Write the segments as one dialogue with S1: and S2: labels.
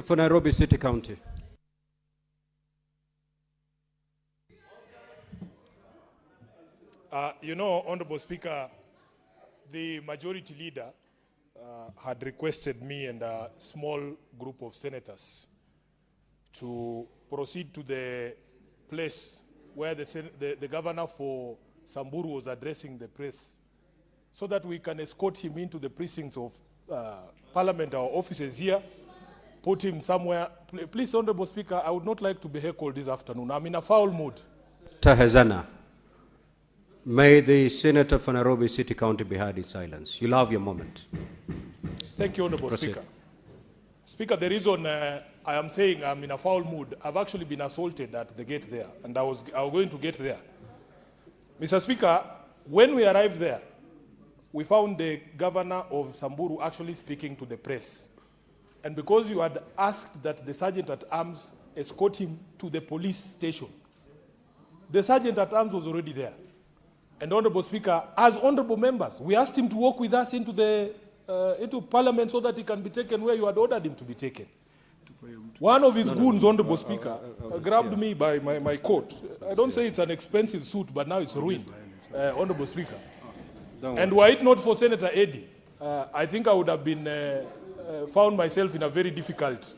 S1: for Nairobi City County.
S2: Honorable Speaker, the majority leader had requested me and a small group of senators to proceed to the place where the governor for Samburu was addressing the press so that we can escort him into the precincts of Parliament, our offices here, put him somewhere. Please, Honorable Speaker, I would not like to be heckled this afternoon. I'm in a foul mood.
S1: Tahazana, may the Senator for Nairobi City County be heard in silence. You'll have your moment.
S2: Thank you, Honorable
S1: Proceed.
S2: Speaker. Speaker, the reason I am saying I'm in a foul mood, I've actually been assaulted at the gate there, and I was going to get there. Mr. Speaker, when we arrived there, we found the governor of Samburu actually speaking to the press. And because you had asked that the sergeant at arms escort him to the police station, the sergeant at arms was already there. And Honorable Speaker, as honorable members, we asked him to walk with us into Parliament so that he can be taken where you had ordered him to be taken. One of his goons, Honorable Speaker, grabbed me by my coat. I don't say it's an expensive suit, but now it's ruined, Honorable Speaker. And were it not for Senator Eddy, I think I would have been found myself in a very difficult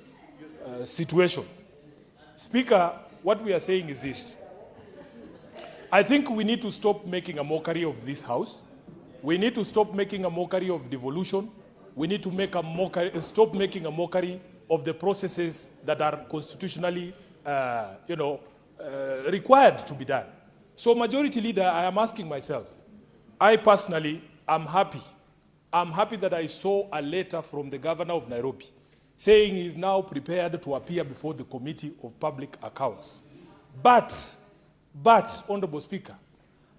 S2: situation. Speaker, what we are saying is this. I think we need to stop making a mockery of this House. We need to stop making a mockery of devolution. We need to make stop making a mockery of the processes that are constitutionally, required to be done. So, Majority Leader, I am asking myself, I personally am happy. I'm happy that I saw a letter from the governor of Nairobi saying he is now prepared to appear before the Committee of Public Accounts. But, Honorable Speaker,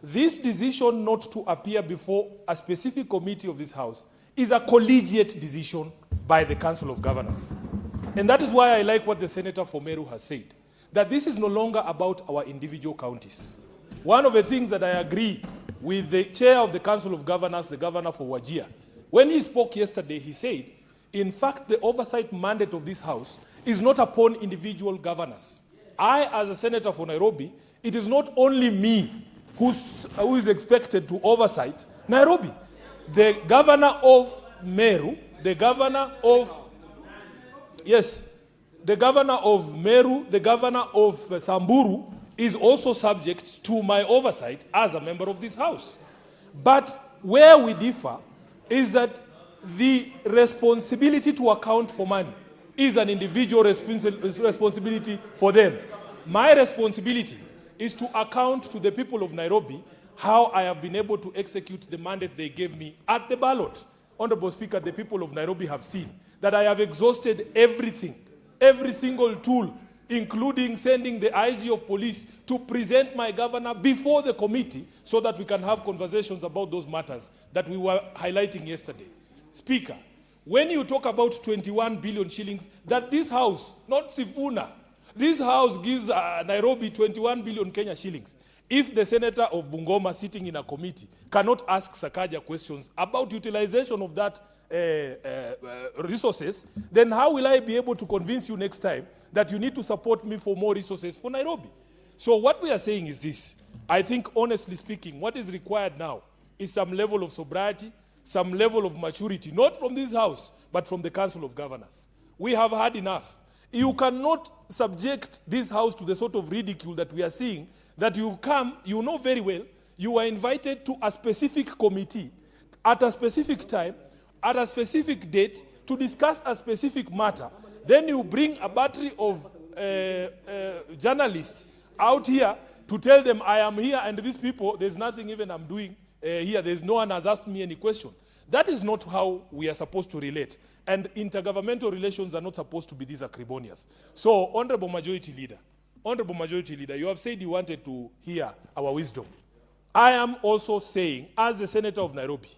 S2: this decision not to appear before a specific committee of this House is a collegiate decision by the Council of Governors. And that is why I like what the Senator for Meru has said, that this is no longer about our individual counties. One of the things that I agree with the chair of the Council of Governors, the governor for Wajir, when he spoke yesterday, he said, in fact, the oversight mandate of this House is not upon individual governors. I, as a senator for Nairobi, it is not only me who is expected to oversight Nairobi. The governor of Meru, the governor of, the governor of Meru, the governor of Samburu is also subject to my oversight as a member of this House. But where we differ is that the responsibility to account for money is an individual responsibility for them. My responsibility is to account to the people of Nairobi how I have been able to execute the mandate they gave me at the ballot. Honorable Speaker, the people of Nairobi have seen that I have exhausted everything, every single tool, including sending the IG of police to present my governor before the committee so that we can have conversations about those matters that we were highlighting yesterday. Speaker, when you talk about 21 billion shillings, that this House, not Sifuna, this House gives Nairobi 21 billion Kenya shillings. If the senator of Bungoma sitting in a committee cannot ask Sakaja questions about utilization of that resources, then how will I be able to convince you next time that you need to support me for more resources for Nairobi? So what we are saying is this. I think, honestly speaking, what is required now is some level of sobriety, some level of maturity, not from this House, but from the Council of Governors. We have had enough. You cannot subject this House to the sort of ridicule that we are seeing, that you come, you know very well, you are invited to a specific committee at a specific time, at a specific date, to discuss a specific matter. Then you bring a battery of journalists out here to tell them I am here and these people, there's nothing even I'm doing here. There's no one has asked me any question. That is not how we are supposed to relate. And intergovernmental relations are not supposed to be these acrimonious. So, Honorable Majority Leader, you have said you wanted to hear our wisdom. I am also saying, as the Senator of Nairobi,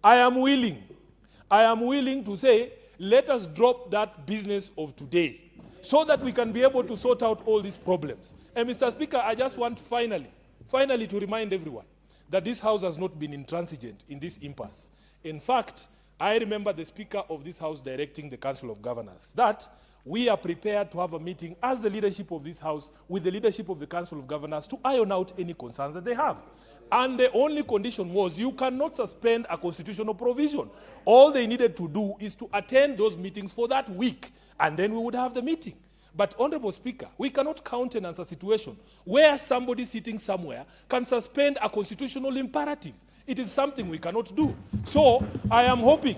S2: I am willing to say, let us drop that business of today so that we can be able to sort out all these problems. And Mr. Speaker, I just want finally to remind everyone that this House has not been intransigent in this impasse. In fact, I remember the Speaker of this House directing the Council of Governors that we are prepared to have a meeting as the leadership of this House with the leadership of the Council of Governors to iron out any concerns that they have. And the only condition was you cannot suspend a constitutional provision. All they needed to do is to attend those meetings for that week, and then we would have the meeting. But, Honorable Speaker, we cannot countenance a situation where somebody sitting somewhere can suspend a constitutional imperative. It is something we cannot do. So, I am hoping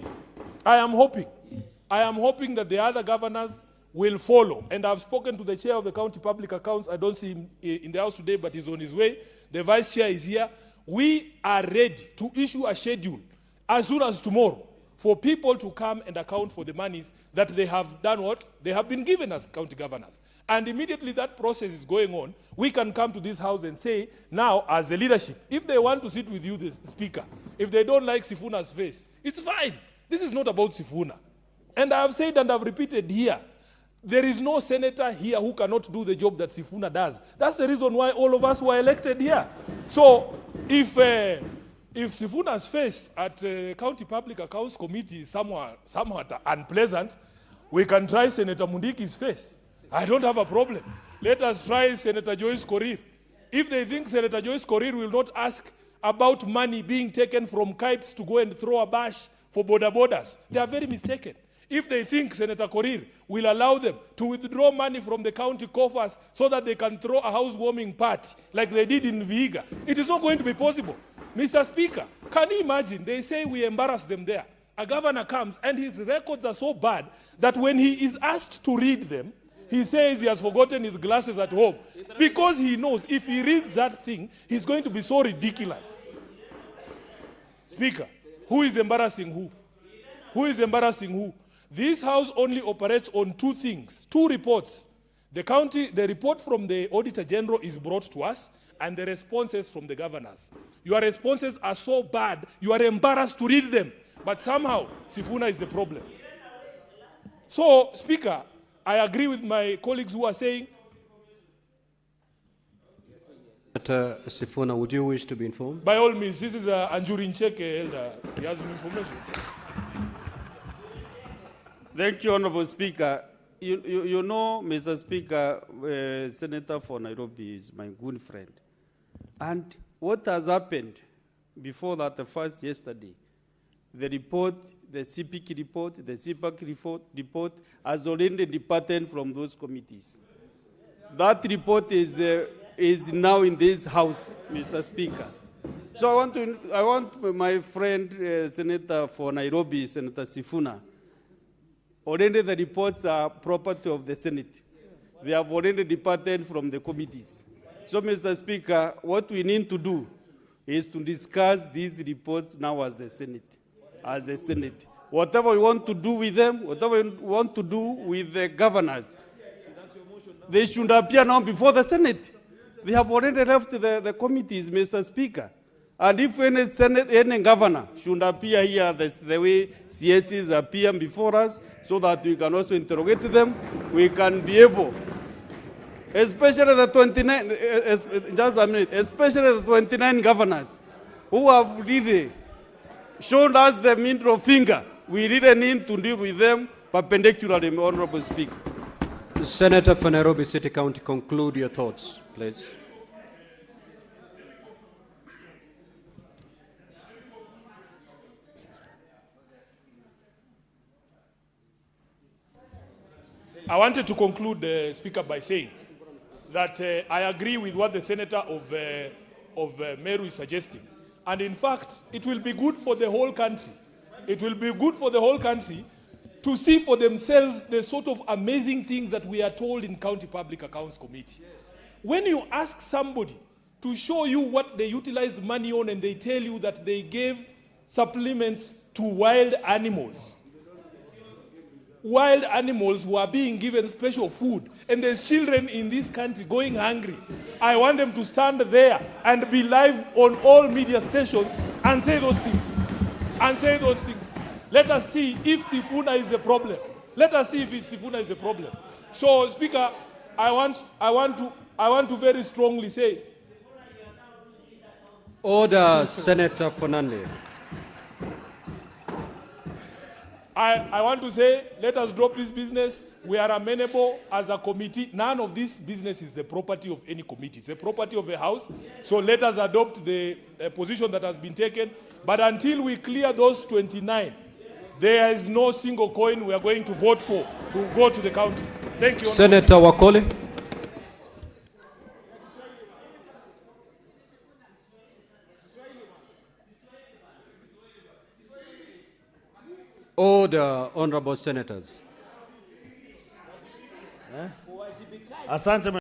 S2: that the other governors will follow. And I've spoken to the chair of the County Public Accounts. I don't see him in the House today, but he's on his way. The vice chair is here. We are ready to issue a schedule as soon as tomorrow for people to come and account for the monies that they have done what? They have been given as county governors. And immediately that process is going on, we can come to this House and say, now, as the leadership, if they want to sit with you, the Speaker, if they don't like Sifuna's face, it's fine. This is not about Sifuna. And I have said and I've repeated here, there is no senator here who cannot do the job that Sifuna does. That's the reason why all of us were elected here. So if Sifuna's face at County Public Accounts Committee is somewhat unpleasant, we can try Senator Mundiki's face. I don't have a problem. Let us try Senator Joyce Korir. If they think Senator Joyce Korir will not ask about money being taken from Kipes to go and throw a bash for border borders, they are very mistaken. If they think Senator Korir will allow them to withdraw money from the county coffers so that they can throw a housewarming party like they did in Vihiga, it is not going to be possible. Mr. Speaker, can you imagine? They say we embarrass them there. A governor comes and his records are so bad that when he is asked to read them, he says he has forgotten his glasses at home because he knows if he reads that thing, he's going to be so ridiculous. Speaker, who is embarrassing who? Who is embarrassing who? This House only operates on two things, two reports. The report from the Auditor General is brought to us, and the responses from the governors. Your responses are so bad, you are embarrassed to read them. But somehow, Sifuna is the problem. So, Speaker, I agree with my colleagues who are saying...
S1: Sifuna, would you wish to be informed?
S2: By all means, this is Anjuri Ncheke, Elder. He has some information.
S3: Thank you, Honorable Speaker. You know, Mr. Speaker, Senator for Nairobi is my good friend. And what has happened before that, the first yesterday, the report, the CPK report, the CPAC report has already departed from those committees. That report is now in this House, Mr. Speaker. So I want my friend, Senator for Nairobi, Senator Sifuna. Already the reports are property of the Senate. They have already departed from the committees. So, Mr. Speaker, what we need to do is to discuss these reports now as the Senate. Whatever we want to do with them, whatever we want to do with the governors, they should appear now before the Senate. They have already left the committees, Mr. Speaker. And if any governor should appear here the way CSCs appear before us, so that we can also interrogate them, we can be able, especially the 29, just a minute, especially the 29 governors who have really shown us the middle finger. We really need to deal with them perpendicularly, Honorable Speaker.
S1: Senator for Nairobi City County, conclude your thoughts, please.
S2: I wanted to conclude, Speaker, by saying that I agree with what the Senator of Meru is suggesting. And in fact, it will be good for the whole country. It will be good for the whole country to see for themselves the sort of amazing things that we are told in County Public Accounts Committee. When you ask somebody to show you what they utilized money on and they tell you that they gave supplements to wild animals who are being given special food, and there's children in this country going hungry, I want them to stand there and be live on all media stations and say those things. Let us see if Sifuna is the problem. Let us see if Sifuna is the problem. So, Speaker, I want to very strongly say.
S1: Order, Senator Fernandez.
S2: I want to say, let us drop this business. We are amenable as a committee. None of this business is the property of any committee. It's the property of the House. So let us adopt the position that has been taken. But until we clear those 29, there is no single coin we are going to vote for to go to the counties. Thank you.
S1: Senator Wakoli. Order, honorable senators.
S4: Asante.